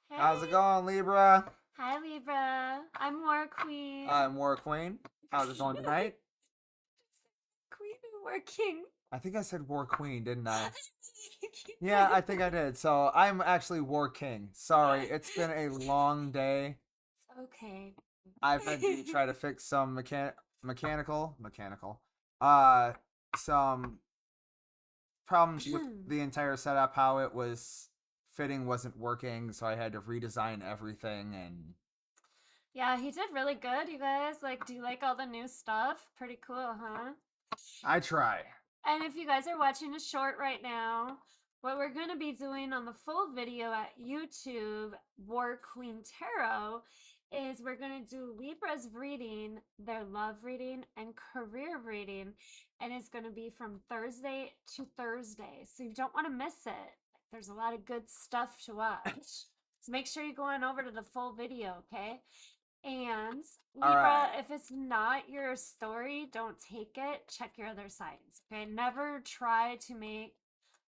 Hey. How's it going, Libra? Hi, Libra. I'm War Queen. I'm War Queen. How's it going tonight? Queen and War King. I think I said War Queen, didn't I? You keep Yeah, I think I did. So I'm actually War King. Sorry, it's been a long day. It's okay. I've had to try to fix some mechanical, uh, some problems with the entire setup. How it was fitting wasn't working, so I had to redesign everything. And Yeah, he did really good, you guys. Like, do you like all the new stuff? Pretty cool, huh? I try. And if you guys are watching a short right now, what we're going to be doing on the full video at YouTube, War Queen Tarot, is we're going to do Libra's reading, their love reading, and career reading. And it's going to be from Thursday to Thursday. So you don't want to miss it. There's a lot of good stuff to watch. So make sure you go on over to the full video, okay? And All Libra, right. if it's not your story, don't take it. Check your other signs. Okay. Never try to make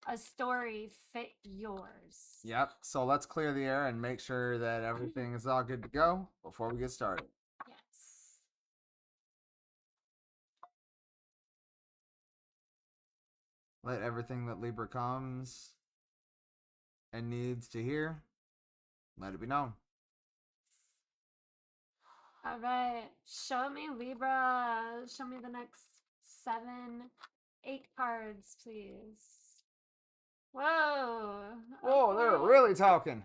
a story fit yours. Yep. So let's clear the air and make sure that everything is all good to go before we get started. Yes. Let everything that Libra comes and needs to hear, let it be known. All right. Show me Libra. Show me the next 7, 8 cards, please. Whoa. Whoa, they're Okay. really talking.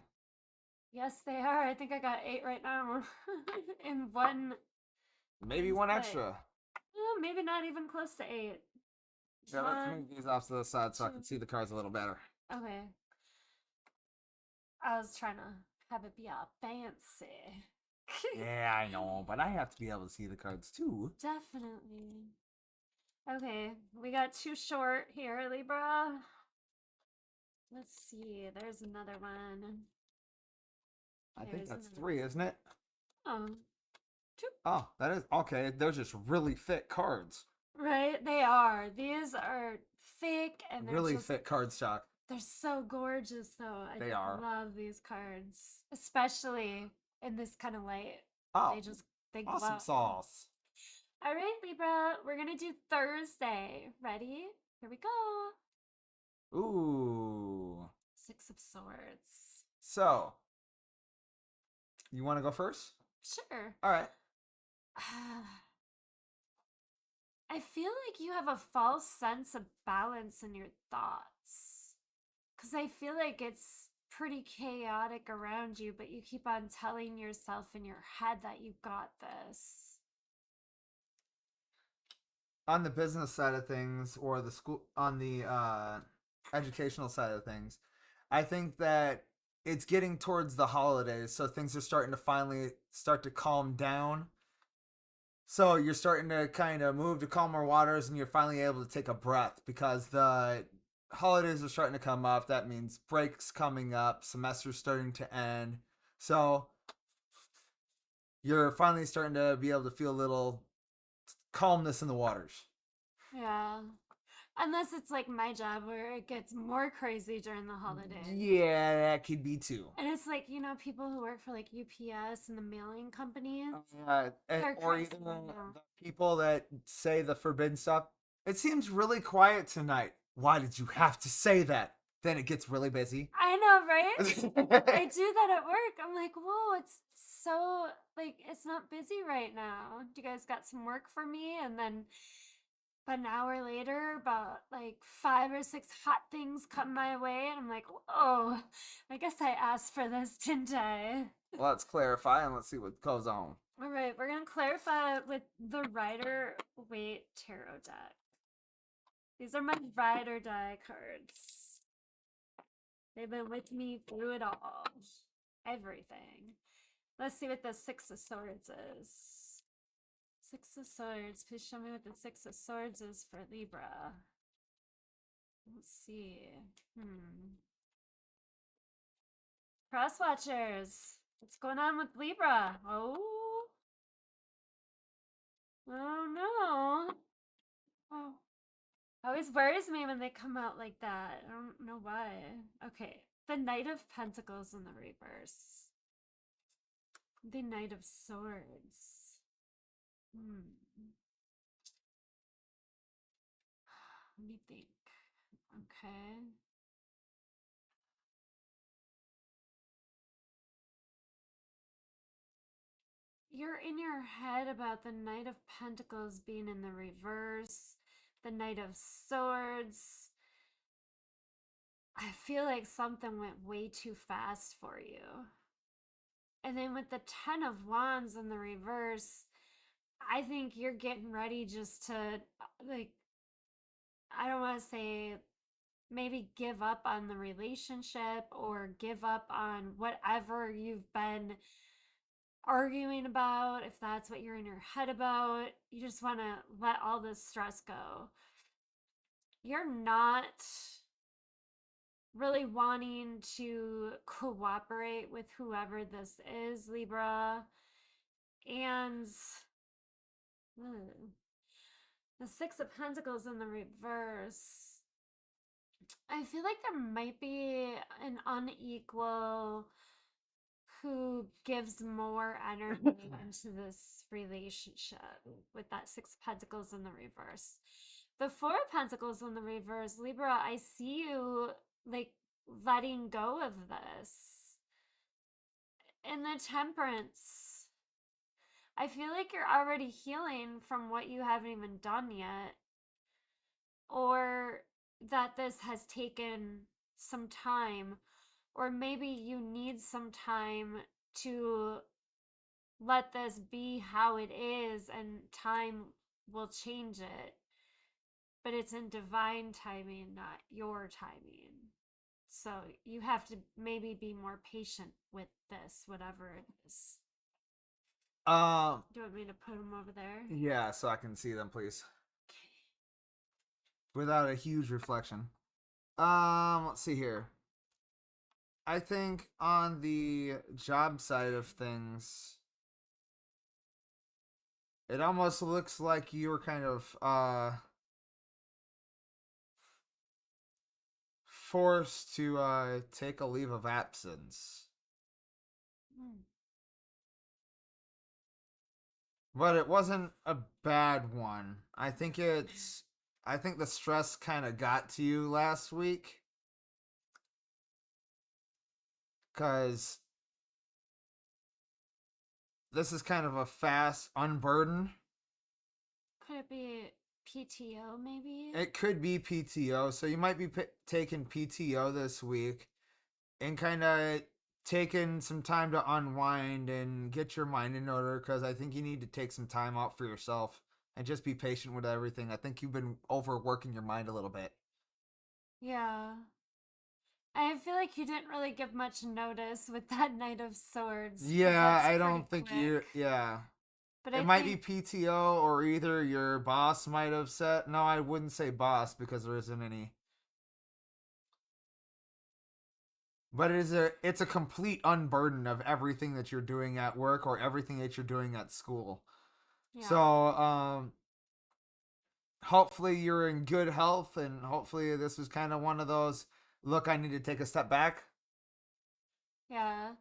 Yes, they are. I think I got 8 right now. In one. Maybe one extra. Maybe not even close to 8. Yeah, let's move these off to the side so I can see the cards a little better. Okay. I was trying to have it be all fancy. Yeah, I know, but I have to be able to see the cards too. Definitely. Okay, we got 2 short here, Libra. Let's see. There's another one. I think There's that's another 3, isn't it? Oh, 2. Oh, that is okay. They're just really thick cards. Right, they are. These are thick and they're Really just thick card stock. they're so gorgeous though. I They just are. love these cards, especially in this kind of light. Oh, They awesome glow. sauce. All right, Libra, we're gonna do Thursday. Ready? Here we go. Ooh. 6 of Swords. So, you want to go first? Sure. All right. I feel like you have a false sense of balance in your thoughts. Because I feel like it's pretty chaotic around you, but you keep on telling yourself in your head that you got this. On the business side of things, or the school, on the educational side of things, I think that it's getting towards the holidays, so things are starting to finally start to calm down. So you're starting to kind of move to calmer waters, and you're finally able to take a breath because the holidays are starting to come up. That means breaks coming up, semesters starting to end. So you're finally starting to be able to feel a little calmness in the waters. Yeah. Unless it's like my job where it gets more crazy during the holidays. Yeah, that could be too. And it's like, people who work for like UPS and the mailing companies. Or Crazy. even the people that say the forbidden stuff. It seems really quiet tonight. Why did you have to say that? Then it gets really busy. I know, right? I do that at work. I'm like, whoa, it's so, like, it's not busy right now. Do you guys got some work for me? And then but an hour later, about like 5 or 6 hot things come my way, and I'm like, whoa, I guess I asked for this, didn't I? Let's clarify and let's see what goes on. All right, we're gonna clarify with the Rider Waite Tarot deck. These are my ride or die cards. They've been with me through it all. Everything. Let's see what the Six of Swords is. Six of Swords. Please show me what the Six of Swords is for Libra. Let's see. Cross watchers. What's going on with Libra? Oh. Oh no. Oh. Always worries me when they come out like that. I don't know why. Okay. The Knight of Pentacles in the reverse. The Knight of Swords. Hmm. Let me think. Okay. You're in your head about the Knight of Pentacles being in the reverse, the Knight of Swords. I feel like something went way too fast for you. And then with the Ten of Wands in the reverse, I think you're getting ready just to, like, I don't want to say maybe give up on the relationship or give up on whatever you've been arguing about, if that's what you're in your head about. You just want to let all this stress go. You're not really wanting to cooperate with whoever this is, Libra. And the Six of Pentacles in the reverse. I feel like there might be an unequal who gives more energy into this relationship with that Six of Pentacles in the reverse. The Four of Pentacles in the reverse, Libra, I see you like letting go of this. And the Temperance, I feel like you're already healing from what you haven't even done yet, or that this has taken some time, or maybe you need some time to let this be how it is and time will change it. But it's in divine timing, not your timing. So you have to maybe be more patient with this, whatever it is. Do you want me to put them over there? Yeah, so I can see them, please. Without a huge reflection. Let's see here. I think on the job side of things, it almost looks like you were kind of forced to take a leave of absence. Mm. But it wasn't a bad one. I think the stress kind of got to you last week cuz this is kind of a fast unburden. Could it be PTO maybe? It could be PTO, so you might be taking PTO this week and kind of taking some time to unwind and get your mind in order because I think you need to take some time out for yourself and just be patient with everything. I think you've been overworking your mind a little bit. Yeah. I feel like you didn't really give much notice with that Knight of Swords because Yeah, that's I pretty don't think quick. yeah. But It I might be think, PTO or either your boss might have said, no, I wouldn't say boss because there isn't any. But it's a complete unburden of everything that you're doing at work or everything that you're doing at school. So, yeah, hopefully you're in good health and hopefully this was kind of one of those look, I need to take a step back. yeah.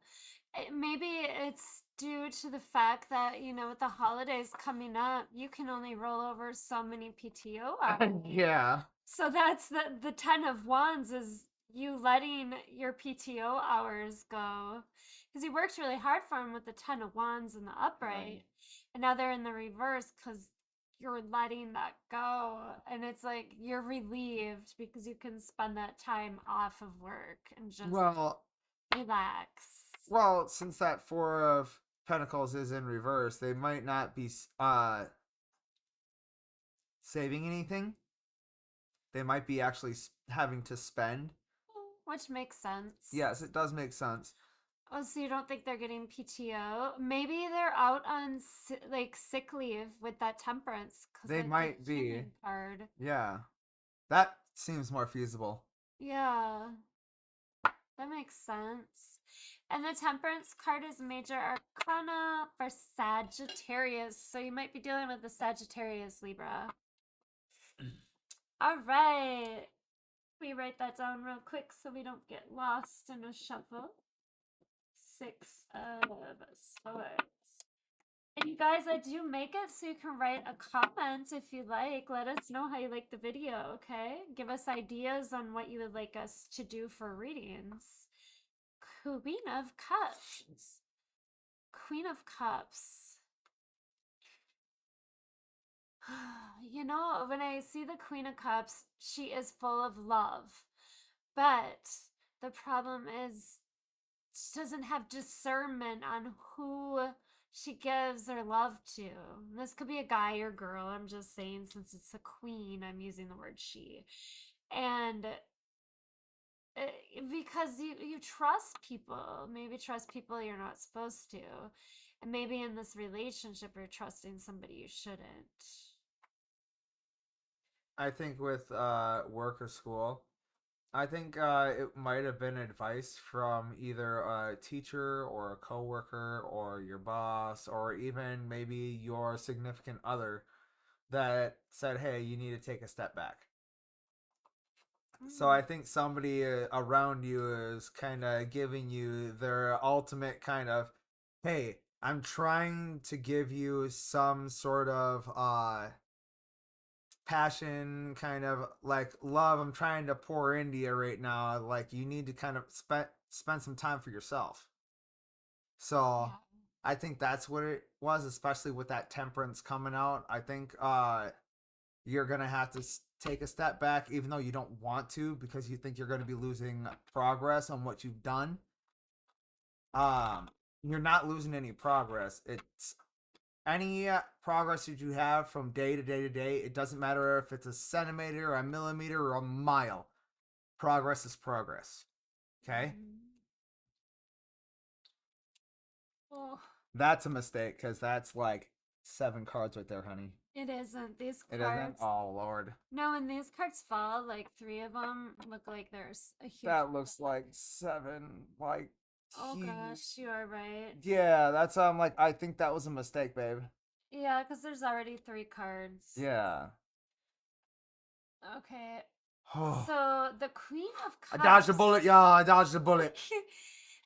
Maybe it's due to the fact that, with the holidays coming up, you can only roll over so many PTO hours. Yeah. So that's the Ten of Wands is you letting your PTO hours go. Because you worked really hard for him with the Ten of Wands and the upright. Right. And now they're in the reverse because you're letting that go. And it's like you're relieved because you can spend that time off of work and just Well, relax. well, since that 4 of Pentacles is in reverse, they might not be saving anything. They might be actually having to spend. Which makes sense. Yes, it does make sense. Oh, so you don't think they're getting PTO? Maybe they're out on like sick leave with that temperance because They it's might a be. healing card. Yeah. That seems more feasible. Yeah, that makes sense. And the temperance card is major arcana for Sagittarius, so you might be dealing with the Sagittarius Libra. All right. Let me write that down real quick so we don't get lost in a shuffle. Six of Swords. And you guys, I do make it so you can write a comment if you like. Let us know how you like the video, okay? Give us ideas on what you would like us to do for readings. Queen of Cups. Queen of Cups. You know, when I see the Queen of Cups, she is full of love. But the problem is she doesn't have discernment on who she gives her love to. This could be a guy or girl. I'm just saying, since it's a queen, I'm using the word she. And because you trust people, maybe trust people you're not supposed to. And maybe in this relationship, you're trusting somebody you shouldn't. I think with work or school, I think it might have been advice from either a teacher or a coworker or your boss or even maybe your significant other that said, "Hey, you need to take a step back." So I think somebody around you is kind of giving you their ultimate kind of, "Hey, I'm trying to give you some sort of passion, kind of like love. I'm trying to pour into you right now. Like you need to kind of spend some time for yourself." So Yeah. I think that's what it was, especially with that temperance coming out. I think you're gonna have to take a step back, even though you don't want to, because you think you're gonna be losing progress on what you've done. Um, you're not losing any progress. It's any progress that you have from day to day to day. It doesn't matter if it's a centimeter, a millimeter, or a mile. Progress is progress. Okay, Oh, that's a mistake because that's like 7 cards right there, honey. it isn't. These It isn't. cards. Oh Lord, No, when these cards fall, like three of them look like there's a huge. that looks like 7. Like, Oh gosh, you are right. yeah, that's like I think that was a mistake, babe. Yeah, because there's already three cards. Yeah. Okay. Oh, So the Queen of I dodged a Cups. bullet, y'all. I dodged a bullet.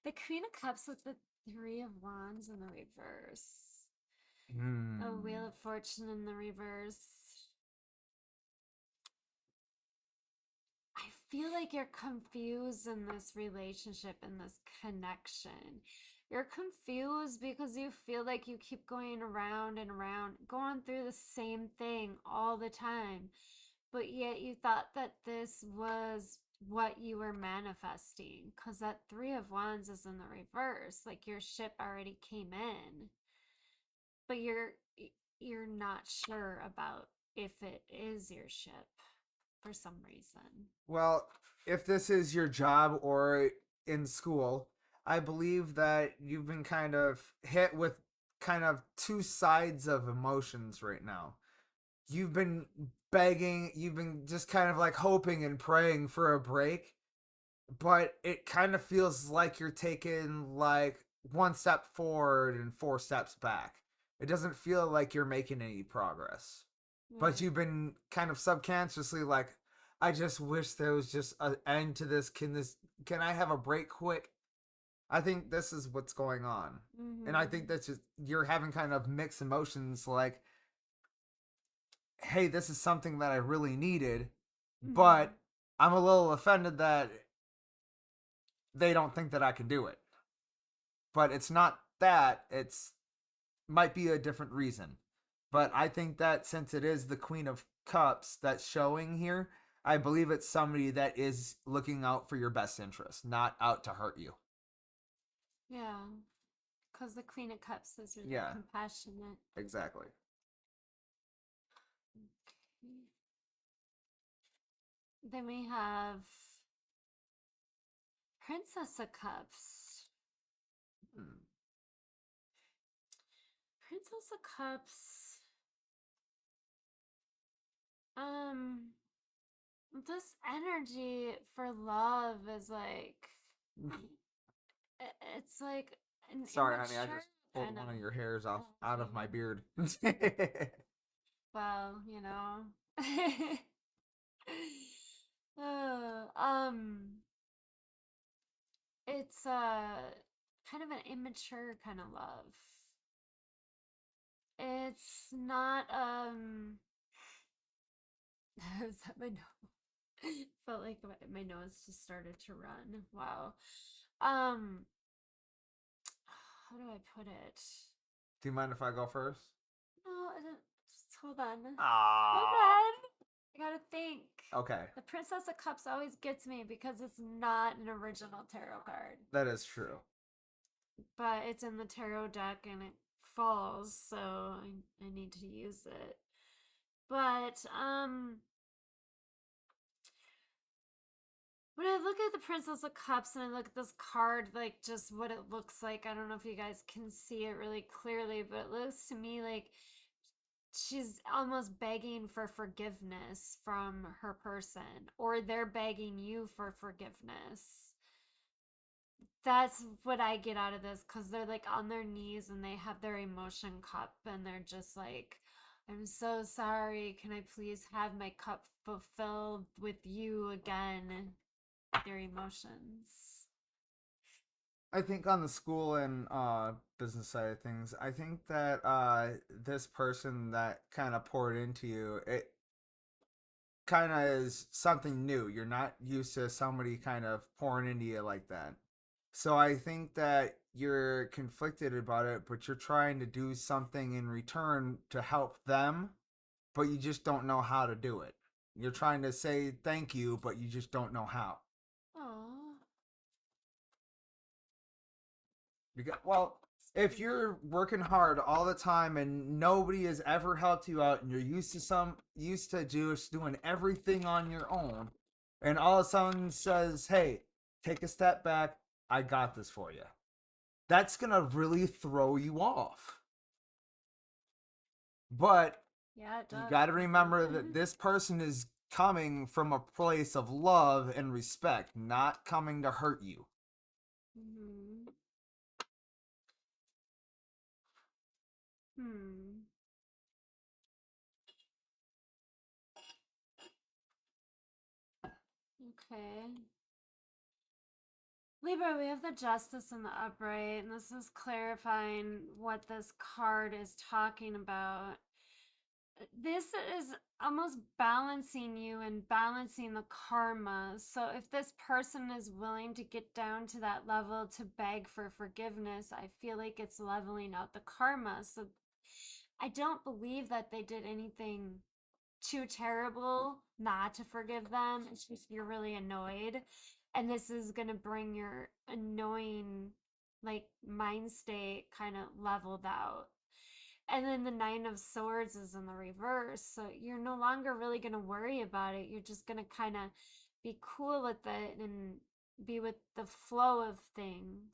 The Queen of Cups with the Three of Wands in the reverse. A Wheel Hmm. of Fortune in the reverse. I feel like you're confused in this relationship, in this connection. You're confused because you feel like you keep going around and around, going through the same thing all the time. But yet you thought that this was what you were manifesting because that Three of Wands is in the reverse. Like your ship already came in, but you're not sure about if it is your ship for some reason. Well, if this is your job or in school, I believe that you've been kind of hit with kind of two sides of emotions right now. You've been begging, you've been just kind of like hoping and praying for a break, but it kind of feels like you're taking like 1 step forward and 4 steps back. It doesn't feel like you're making any progress. But Right. you've been kind of subconsciously like, I just wish there was just an end to this. Can I have a break quick? I think this is what's going on. And I think Mm-hmm. that's just you're having kind of mixed emotions like, hey, this is something that I really needed, Mm-hmm. but I'm a little offended that they don't think that I can do it. But it's not that, it's might be a different reason. But I think that since it is the Queen of Cups that's showing here, I believe it's somebody that is looking out for your best interest, not out to hurt you. Yeah. Because the Queen of Cups is really Yeah, compassionate. exactly. Okay. Then we have Princess of Cups. Hmm. Princess of Cups. Um, this energy for love is like, it's like an Sorry, honey, I immature just pulled kind of one of your hairs off out of my energy. beard. Well, you know. Uh, um, it's kind of an immature kind of love. It's not is that my nose? Felt like my nose just started to run. Wow. Um how do I put it? Do you mind if I go first? No, I don't, just hold on. Hold Ah. on. I gotta think. Okay, The Princess of Cups always gets me because it's not an original tarot card, that is true. but it's in the tarot deck and it falls, so I need to use it. But when I look at the Princess of Cups and I look at this card, like just what it looks like, I don't know if you guys can see it really clearly, but it looks to me like she's almost begging for forgiveness from her person, or they're begging you for forgiveness. That's what I get out of this because they're like on their knees and they have their emotion cup and they're just like, I'm so sorry. Can I please have my cup fulfilled with you again? Their emotions. I think on the school and business side of things, I think that this person that kind of poured into you, it kind of is something new. You're not used to somebody kind of pouring into you like that. So I think that you're conflicted about it, but you're trying to do something in return to help them, but you just don't know how to do it. You're trying to say thank you, but you just don't know how. Oh, Because, well, if sweet. you're working hard all the time and nobody has ever helped you out and you're used to just doing everything on your own, and all of a sudden says, hey, take a step back, I got this for you. That's gonna really throw you off. But Yeah, it you does, gotta doesn't remember it? that this person is coming from a place of love and respect, not coming to hurt you. hmm. Hmm. Okay. Libra, we have the Justice and the Upright, and this is clarifying what this card is talking about. This is almost balancing you and balancing the karma. So, if this person is willing to get down to that level to beg for forgiveness, I feel like it's leveling out the karma. So, I don't believe that they did anything too terrible not to forgive them. It's just you're really annoyed. And this is going to bring your annoying, like, mind state kind of leveled out. And then the Nine of Swords is in the reverse. So you're no longer really going to worry about it. You're just going to kind of be cool with it and be with the flow of things.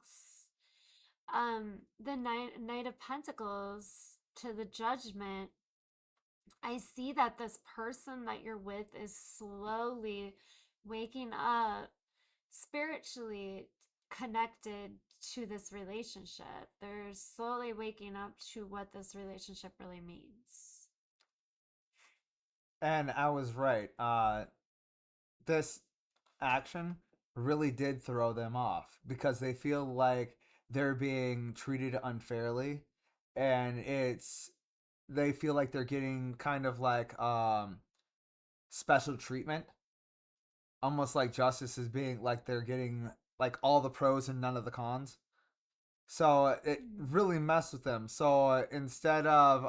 The Knight of Pentacles to the Judgment, I see that this person that you're with is slowly waking up spiritually connected to this relationship. They're slowly waking up to what this relationship really means. And I was right. This action really did throw them off because they feel like they're being treated unfairly, and they feel like they're getting kind of like special treatment, almost like justice is being like they're getting like all the pros and none of the cons. So it Mm. really messed with them. So instead of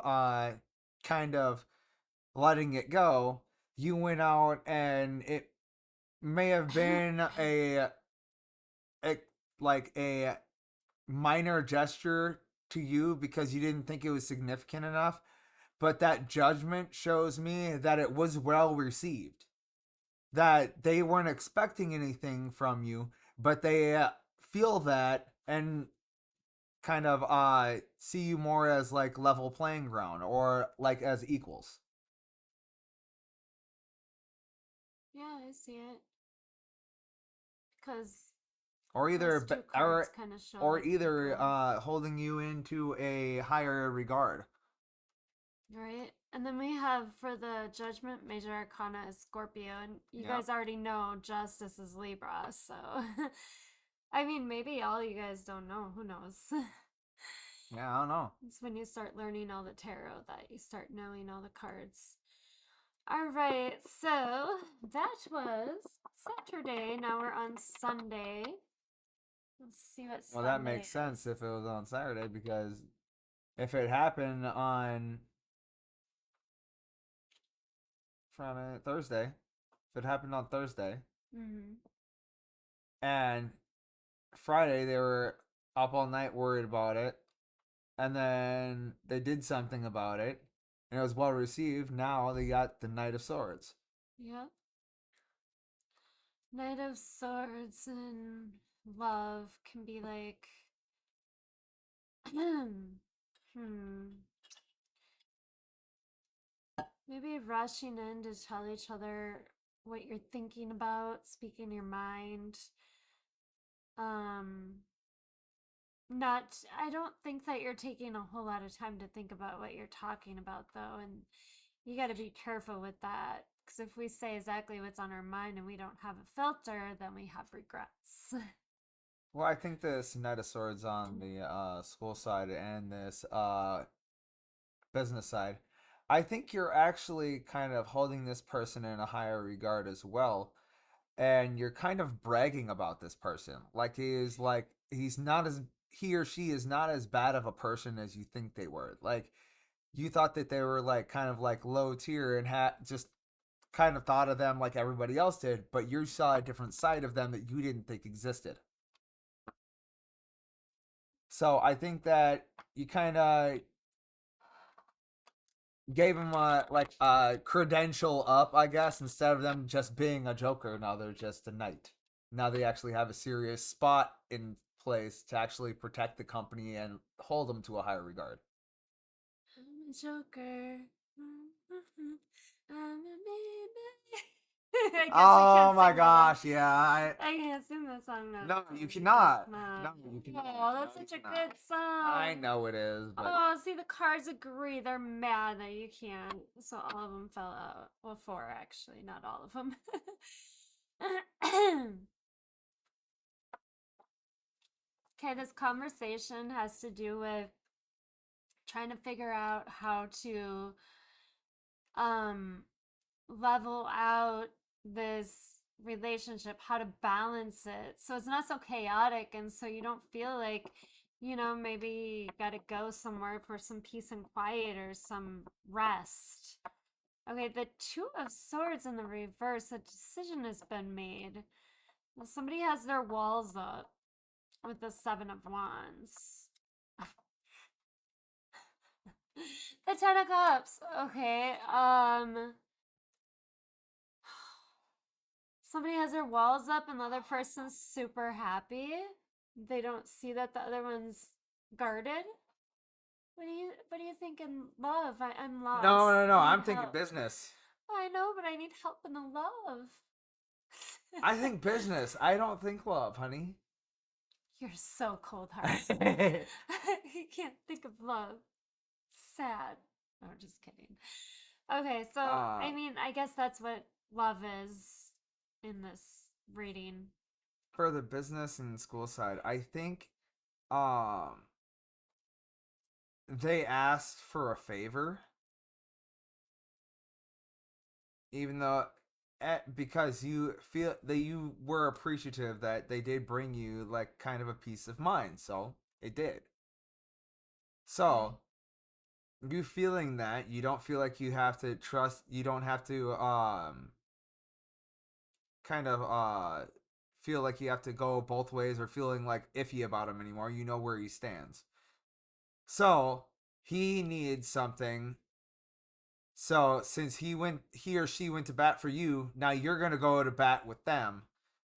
kind of letting it go, you went out and it may have been a like a minor gesture to you because you didn't think it was significant enough, but that judgment shows me that it was well received, that they weren't expecting anything from you, but they feel that and kind of see you more as like level playing ground or like as equals, Yeah, I see it. Because or those either two cards kind of show or like either equal, holding you into a higher regard. right? And then we have for the Judgment Major Arcana is Scorpio, and you Yeah. guys already know Justice is Libra, so I mean, maybe all you guys don't know. Who knows? Yeah, I don't know. It's when you start learning all the tarot that you start knowing all the cards. All right, so that was Saturday. Now we're on Sunday. Let's see what Well, that Sunday makes sense is. if it was on Saturday because if it happened on Friday, Thursday, if it happened on Thursday Mm-hmm. and Friday they were up all night worried about it, and then they did something about it, and it was well received. Now they got the Knight of Swords. Yep. Knight of Swords and love can be like, hmm, maybe rushing in to tell each other what you're thinking about, speaking your mind. Um, not, I don't think that you're taking a whole lot of time to think about what you're talking about, though, and you got to be careful with that. Because if we say exactly what's on our mind and we don't have a filter, then we have regrets. Well, I think this Knight of Swords on the school side and this business side, I think you're actually kind of holding this person in a higher regard as well, and you're kind of bragging about this person. Like he's not as he or she is not as bad of a person as you think they were. Like you thought that they were like kind of like low tier and had just kind of thought of them like everybody else did, but you saw a different side of them that you didn't think existed. So I think that you kind of gave him a credential up, I guess, instead of them just being a joker. Now they're just a knight. Now they actually have a serious spot in place to actually protect the company and hold them to a higher regard. I'm a joker. I'm a baby. I guess I Oh can't my sing that. gosh, yeah. I can't sing that song. No, you because cannot. not. No, you cannot. Oh, that's No, you such a cannot. good I song. know it is, but Oh, see, the cards agree. They're mad that you can't. So all of them fell out. Well, four actually, not all of them. Okay, this conversation has to do with trying to figure out how to um level out this relationship, how to balance it so it's not so chaotic and so you don't feel like, maybe you gotta go somewhere for some peace and quiet or some rest. Okay, the Two of Swords in the reverse, a decision has been made. Well, somebody has their walls up with the Seven of Wands. The Ten of Cups. Okay, somebody has their walls up and the other person's super happy. They don't see that the other one's guarded. What do you think in love? I'm lost. no, no, no. I need I'm thinking help. business. I know, but I need help in the love. I think business. I don't think love, honey. You're so cold hearted. You can't think of love. Sad. No, just kidding. Okay, so uh, I mean, I guess that's what love is in this reading. for the business and school side, I think um they asked for a favor, even though because you feel that you were appreciative that they did bring you like kind of a peace of mind, so it did. Okay. So you feeling that you don't feel like you have to trust, you don't have to kind of feel like you have to go both ways or feeling like iffy about him anymore. You know where he stands. So he needs something. So since he or she went to bat for you, now you're gonna go to bat with them,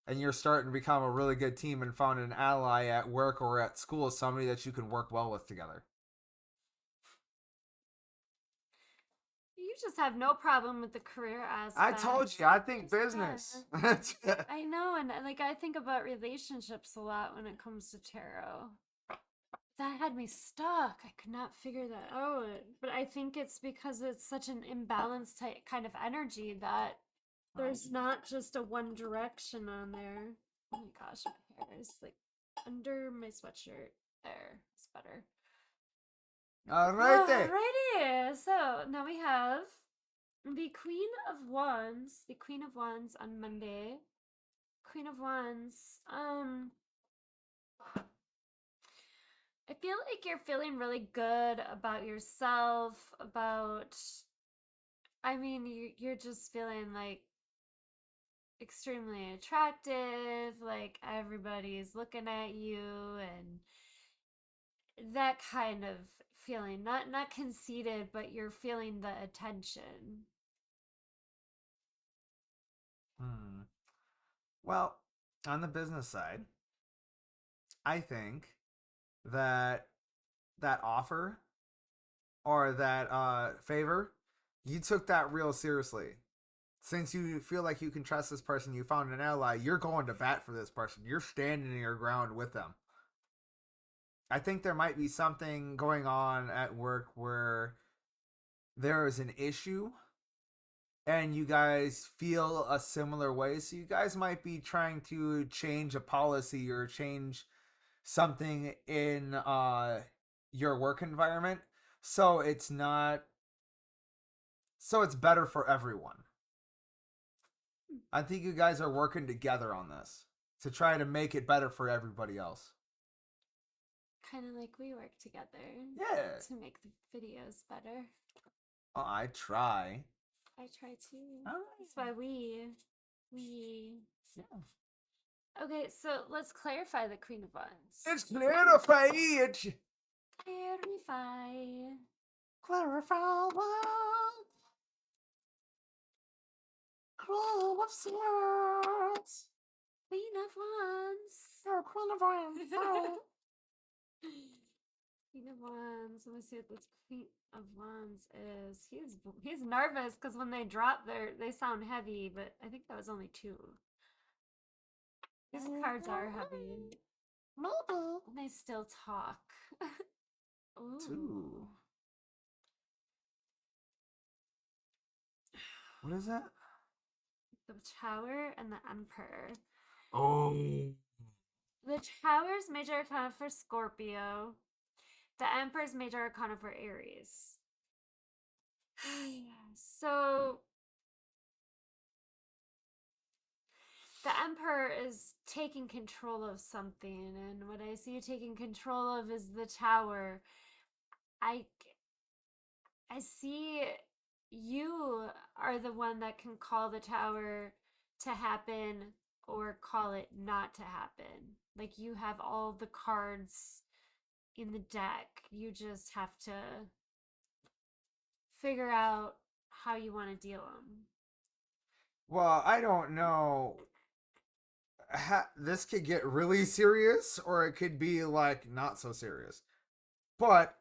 and you're starting to become a really good team and found an ally at work or at school, somebody that you can work well with together. You just have no problem with the career I aspect. told you, I think Just that. business. I know, and like I think about relationships a lot when it comes to tarot. That had me stuck. I could not figure that out. But I think it's because it's such an imbalanced type kind of energy that there's not just a one direction on there. Oh my gosh, my hair is like under my sweatshirt. There, it's better. Alrighty. Alrighty. So now we have the Queen of Wands. The Queen of Wands on Monday. Queen of Wands. I feel like you're feeling really good about yourself, about, I mean, you're just feeling like extremely attractive, like everybody's looking at you and that kind of feeling. Not conceited, but you're feeling the attention. Well, on the business side, I think that that offer or that favor, you took that real seriously. Since you feel like you can trust this person, you found an ally, you're going to bat for this person. You're standing your ground with them. I think there might be something going on at work where there is an issue and you guys feel a similar way. So you guys might be trying to change a policy or change something in your work environment so it's not so it's better for everyone. I think you guys are working together on this to try to make it better for everybody else. Kind of like we work together. Yeah. To make the videos better. Oh, I try. I try too. All right. That's why we. Yeah. Okay, so let's clarify the Queen of Wands. It's clarified. Clarify. Clarify what? Queen of Swords. Queen of Wands. Oh, Queen of Wands. Queen of Wands. Let me see what this Queen of Wands is. He's nervous because when they drop, they sound heavy, but I think that was only two. These cards are heavy. Maybe. And they still talk. Ooh. Two. What is that? The Tower and the Emperor. Oh. The Tower's major arcana for Scorpio. The Emperor's major arcana for Aries. So the Emperor is taking control of something, and what I see you taking control of is the Tower. I see you are the one that can call the Tower to happen or call it not to happen. Like you have all the cards in the deck. You just have to figure out how you want to deal them. Well, I don't know. This could get really serious or it could be like not so serious. But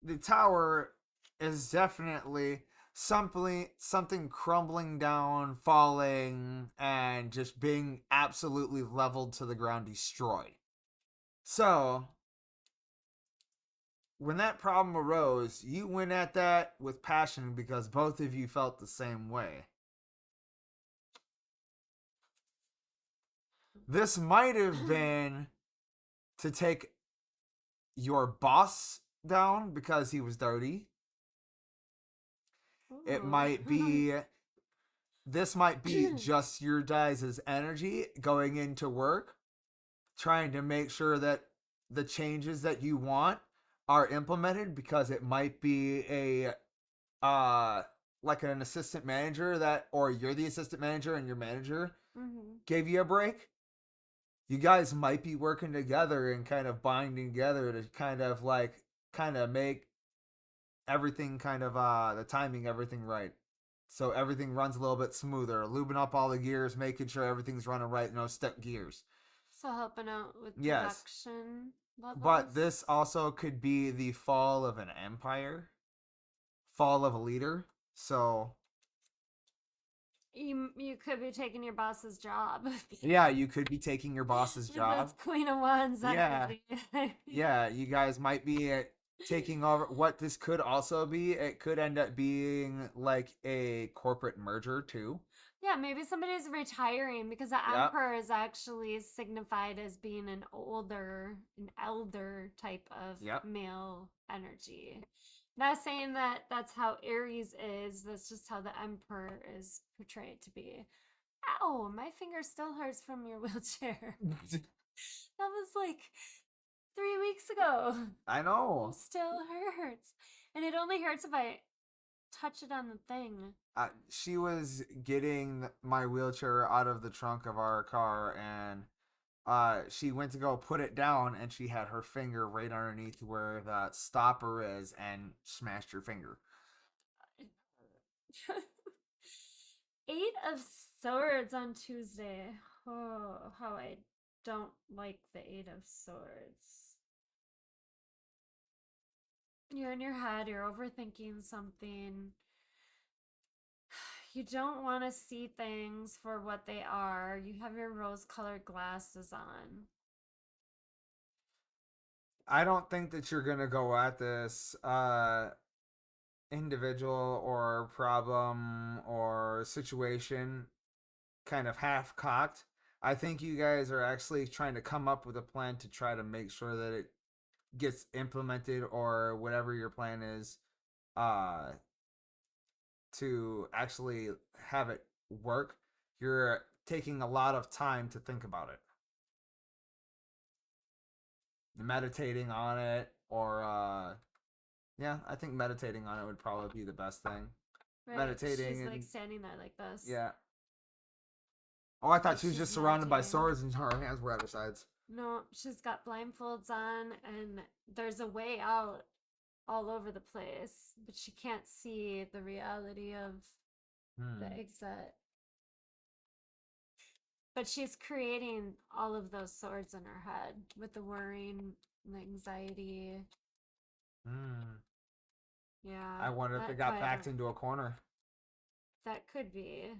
the tower is definitely something crumbling down, falling, and just being absolutely leveled to the ground, destroyed. So when that problem arose, you went at that with passion because both of you felt the same way. This might have been to take your boss down because he was dirty. Ooh. It might be this might be just your guys' energy going into work, trying to make sure that the changes that you want are implemented because it might be a like an assistant manager that or you're the assistant manager and your manager gave you a break. You guys might be working together and kind of binding together to kind of make everything kind of the timing everything right. So everything runs a little bit smoother, lubing up all the gears, making sure everything's running right, no stuck gears. So helping out with Yes. production levels. But this also could be the fall of an empire, fall of a leader. So you could be taking your boss's job. yeah, you could be taking your boss's job. That's Queen of Wands. Yeah. Yeah, you guys might be taking over. What this could also be, it could end up being like a corporate merger too. Yeah, maybe somebody's retiring because the Yep. emperor is actually signified as being an elder type of Yep. male energy. Not saying that that's how Aries is, that's just how the emperor is portrayed to be. Ow, my finger still hurts from your wheelchair. That was like 3 weeks ago. I It know. still hurts. And it only hurts if I touch it on the thing. She was getting my wheelchair out of the trunk of our car, and she went to go put it down, and she had her finger right underneath where the stopper is, and smashed her finger. Eight of Swords on Tuesday. Oh, how I don't like the Eight of Swords. You're in your head, you're overthinking something. You don't want to see things for what they are. You have your rose colored glasses on. I don't think that you're gonna go at this individual or problem or situation kind of half cocked. I think you guys are actually trying to come up with a plan to try to make sure that it gets implemented, or whatever your plan is, uh to actually have it work. You're taking a lot of time to think about it, meditating on it, or yeah, I think meditating on it would probably be the best thing. Right? Meditating She's like and standing there like this. yeah. Oh, I thought Like she was she's just surrounded by meditating. swords and her hands were at her sides. No, she's got blindfolds on, and there's a way out all over the place, but she can't see the reality of the Hmm. exit. But she's creating all of those swords in her head with the worrying, the anxiety. Hmm. Yeah, I wonder if it that's got why I backed don't. into a corner. That could be.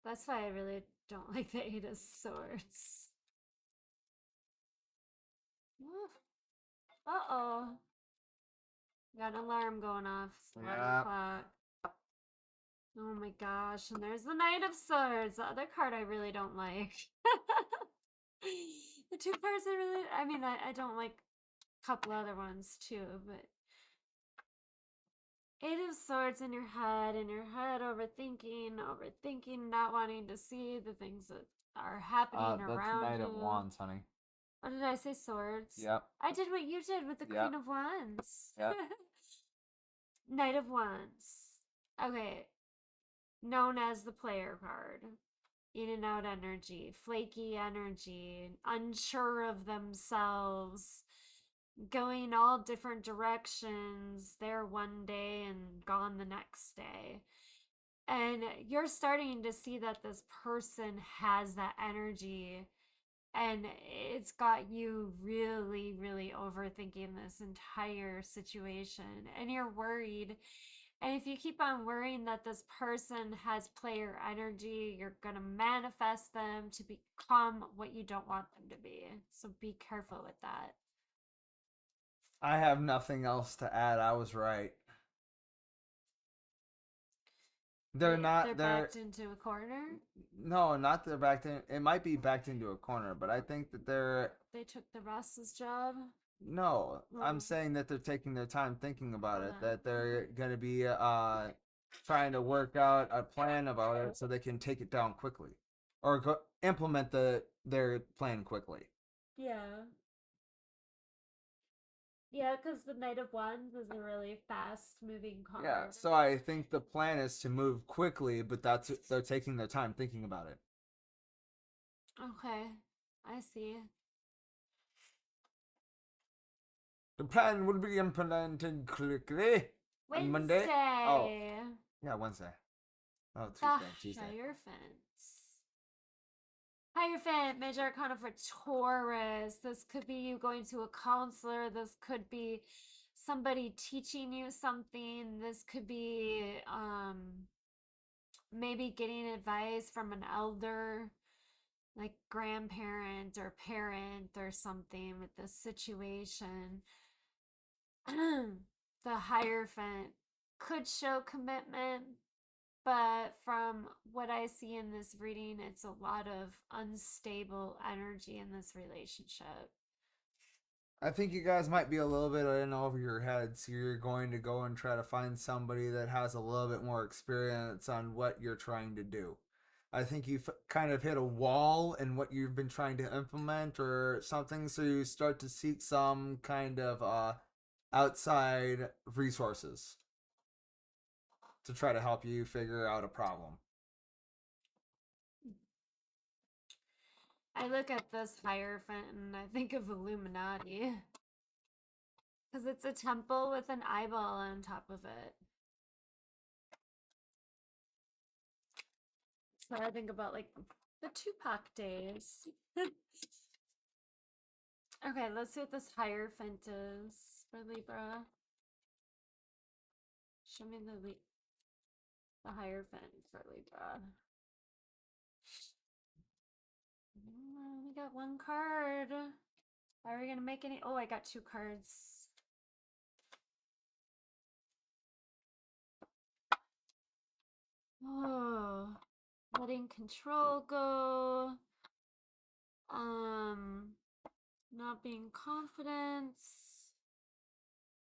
That's why I really don't like the Eight of Swords. Uh oh. Got an alarm going off. It's 11 Yeah. o'clock. Oh my gosh. And there's the Knight of Swords, the other card I really don't like. The two cards I really, I mean, I don't like a couple other ones too, but Eight of Swords in your head, overthinking, not wanting to see the things that are happening That's around Knight of you. Wands, honey. What did I say? Swords? Yep. I did what you did with the Yep. Queen of Wands. Yep. Knight of Wands. Okay, known as the player card. In and out energy, flaky energy, unsure of themselves, going all different directions, there one day and gone the next day. And you're starting to see that this person has that energy, and it's got you really, really overthinking this entire situation. And you're worried. And if you keep on worrying that this person has player energy, you're going to manifest them to become what you don't want them to be. So be careful with that. I have nothing else to add. I was right. They're They're not. They're backed into a corner. no, not they're backed in. It might be backed into a corner, but I think that they're They took the Ross's job. no. I'm Oh, saying that they're taking their time thinking about hold it. on. That they're gonna be trying to work out a plan about it so they can take it down quickly, or implement their plan quickly. Yeah. Yeah, because the Knight of Wands is a really fast moving Yeah. card. So I think the plan is to move quickly, but they're taking their time thinking about it. Okay, I see. The plan will be implemented quickly on Monday. Oh, Wednesday. yeah, Wednesday. Oh, The Tuesday. Hierophants. Hierophant, major arcana for Taurus. This could be you going to a counselor. This could be somebody teaching you something. This could be maybe getting advice from an elder, like grandparent or parent or something with this situation. The Hierophant could show commitment, But from what I see in this reading, it's a lot of unstable energy in this relationship. I think you guys might be a little bit in over your heads. You're going to go and try to find somebody that has a little bit more experience on what you're trying to do. I think you've kind of hit a wall in what you've been trying to implement or something, so you start to seek some kind of outside resources to try to help you figure out a problem. I look at this Hierophant and I think of Illuminati. Because it's a temple with an eyeball on top of it. So I think about like the Tupac days. Okay, let's see what this Hierophant is for Libra. Show me the Hierophant for Libra. I only got one card. Are we gonna make any? Oh, I got two cards. Oh, letting control go. Not being confident.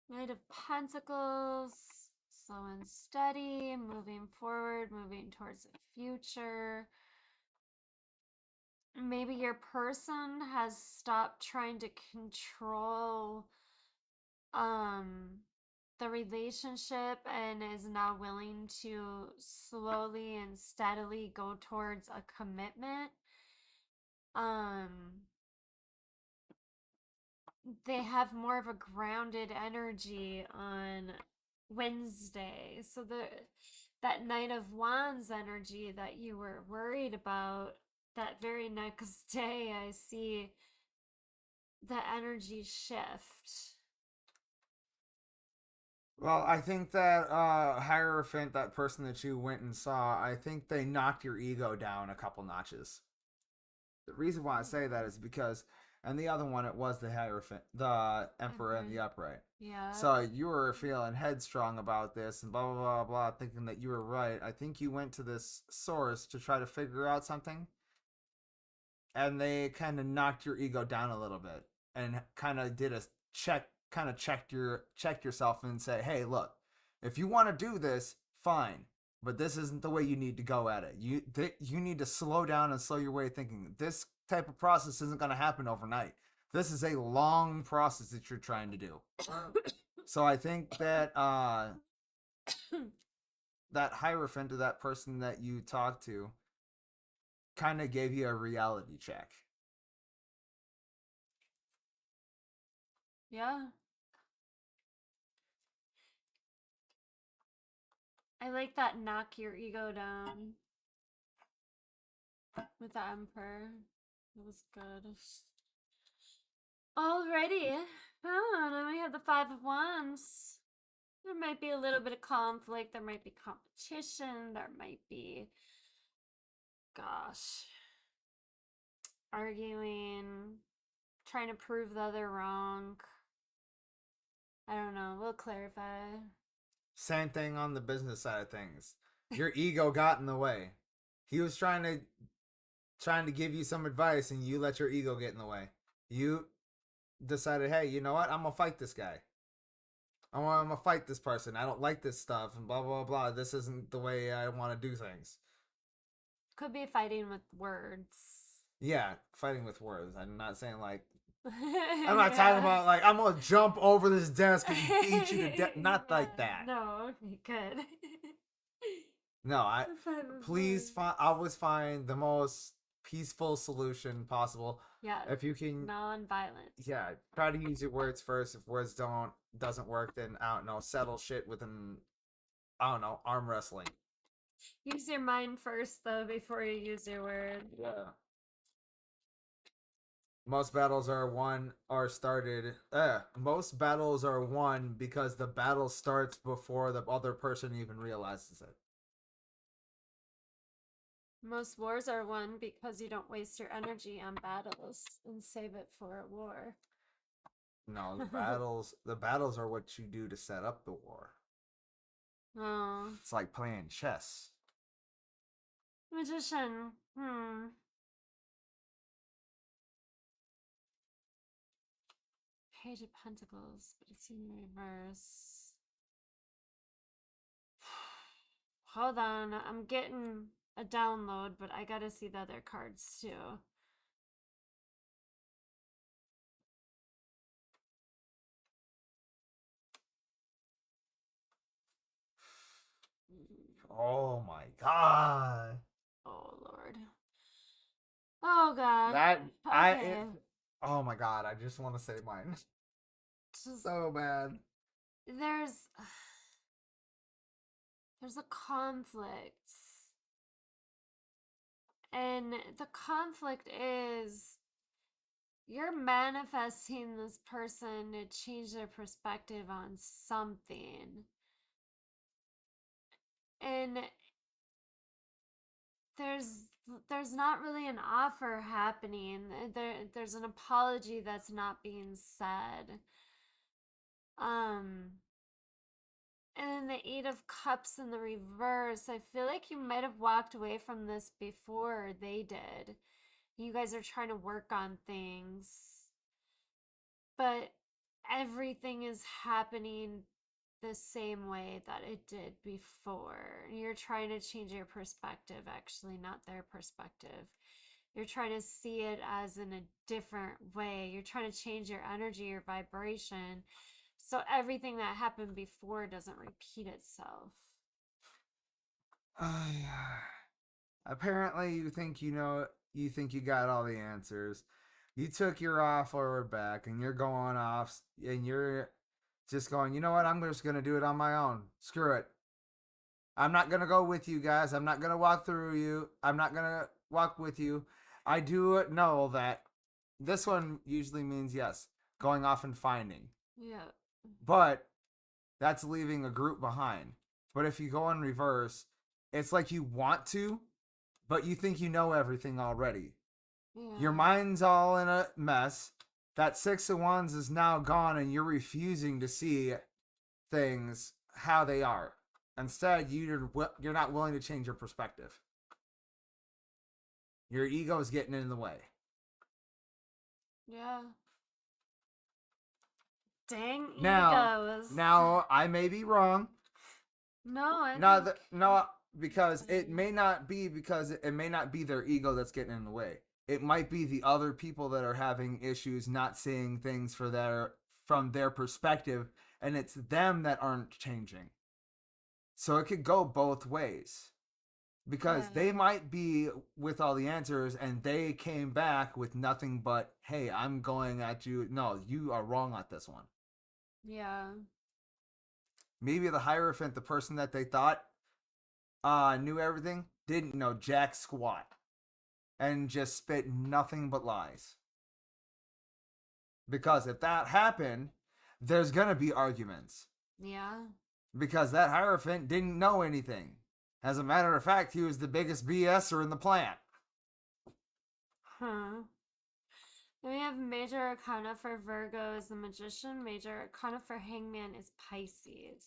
Knight of Pentacles. Slow and steady, moving forward, moving towards the future. Maybe your person has stopped trying to control the relationship and is now willing to slowly and steadily go towards a commitment. Um they have more of a grounded energy on Wednesday. So that Knight of Wands energy that you were worried about, that very next day I see the energy shift. Well, I think that Hierophant, that person that you went and saw, I think they knocked your ego down a couple notches. The reason why I say that is because, and the other one, it was the Hierophant, the Emperor and the Upright. Yeah. So you were feeling headstrong about this and blah, blah, blah, blah, thinking that you were right. I think you went to this source to try to figure out something, and they kind of knocked your ego down a little bit and kind of did a check, kind of checked yourself and say, hey, look, if you want to do this, fine, but this isn't the way you need to go at it. You need to slow down and slow your way of thinking. This type of process isn't going to happen overnight. This is a long process that you're trying to do. So I think that that Hierophant, or that person that you talked to, kind of gave you a reality check. Yeah. I like that knock your ego down with the Emperor. It was good. Alrighty. Oh, then we have the Five of Wands. There might be a little bit of conflict. There might be competition. There might be, gosh, arguing, trying to prove the other wrong. I don't know. We'll clarify. Same thing on the business side of things. Your ego got in the way. He was trying to give you some advice, and you let your ego get in the way. You decided, hey, you know what? I'm gonna fight this guy. I'm gonna fight this person. I don't like this stuff, and blah blah blah. This isn't the way I want to do things. Could be fighting with words. Yeah, fighting with words. I'm not saying like I'm not talking about like I'm gonna jump over this desk and beat you to death. Not like that. No, good. No, I please always find the most peaceful solution possible. Yeah. If you can, non-violent. yeah, try to use your words first. If words doesn't work, then I don't know, settle shit with I don't know, arm wrestling. Use your mind first though before you use your words. Yeah. Most battles are won or started. Most battles are won because the battle starts before the other person even realizes it. Most wars are won because you don't waste your energy on battles and save it for a war. No, the battles are what you do to set up the war. Oh. It's like playing chess. Magician. Page of Pentacles, but it's in reverse. Hold on, I'm getting a download, but I gotta see the other cards too. Oh my god. Oh Lord. Oh God. That Okay. oh my god, I just want to say mine. Just So bad. there's there's a conflict. And the conflict is you're manifesting this person to change their perspective on something. And there's there's not really an offer happening. There's an apology that's not being said. Um and then the 8 of Cups in the reverse. I feel like you might have walked away from this before they did. You guys are trying to work on things, but everything is happening the same way that it did before. You're trying to change your perspective, actually, not their perspective. You're trying to see it as in a different way. You're trying to change your energy, your vibration, so everything that happened before doesn't repeat itself. Apparently, you think you got all the answers. You took your offer back, and you're going off, and you're just going. You know what? I'm just gonna do it on my own. Screw it. I'm not gonna go with you guys. I'm not gonna walk through you. I'm not gonna walk with you. I do know that this one usually means yes, going off and finding. Yeah. But that's leaving a group behind. But if you go in reverse, it's like you want to, but you think you know everything already. Yeah. Your mind's all in a mess. That 6 of Wands is now gone, and you're refusing to see things how they are. Instead, you're not willing to change your perspective. Your ego is getting in the way. Yeah. Dang egos. Now I may be wrong. No, I No, think... no, because it may not be their ego that's getting in the way. It might be the other people that are having issues not seeing things from their perspective, and it's them that aren't changing. So it could go both ways. Because they might be with all the answers, and they came back with nothing but, hey, I'm going at you. No, you are wrong at this one. Yeah. Maybe the Hierophant, the person that they thought knew everything, didn't know jack squat, and just spit nothing but lies. Because if that happened, there's gonna be arguments. Yeah. Because that Hierophant didn't know anything. As a matter of fact, he was the biggest BSer in the plant. Huh. Then we have Major Arcana for Virgo is the Magician. Major Arcana for Hangman is Pisces.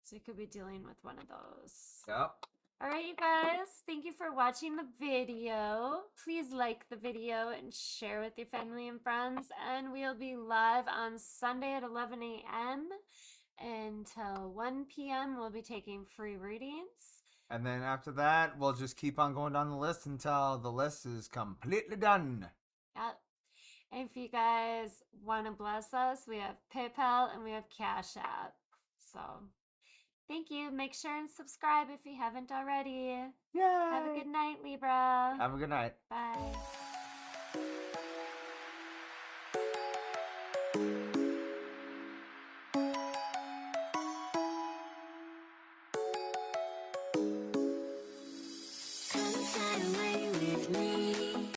So you could be dealing with one of those. Yep. Alright, you guys. Thank you for watching the video. Please like the video and share with your family and friends. And we'll be live on Sunday at 11 a.m. until 1 p.m. We'll be taking free readings. And then after that, we'll just keep on going down the list until the list is completely done. Yep. And if you guys want to bless us, we have PayPal and we have Cash App. So, thank you. Make sure and subscribe if you haven't already. Yay! Have a good night, Libra. Have a good night. Bye. Come fly away with me.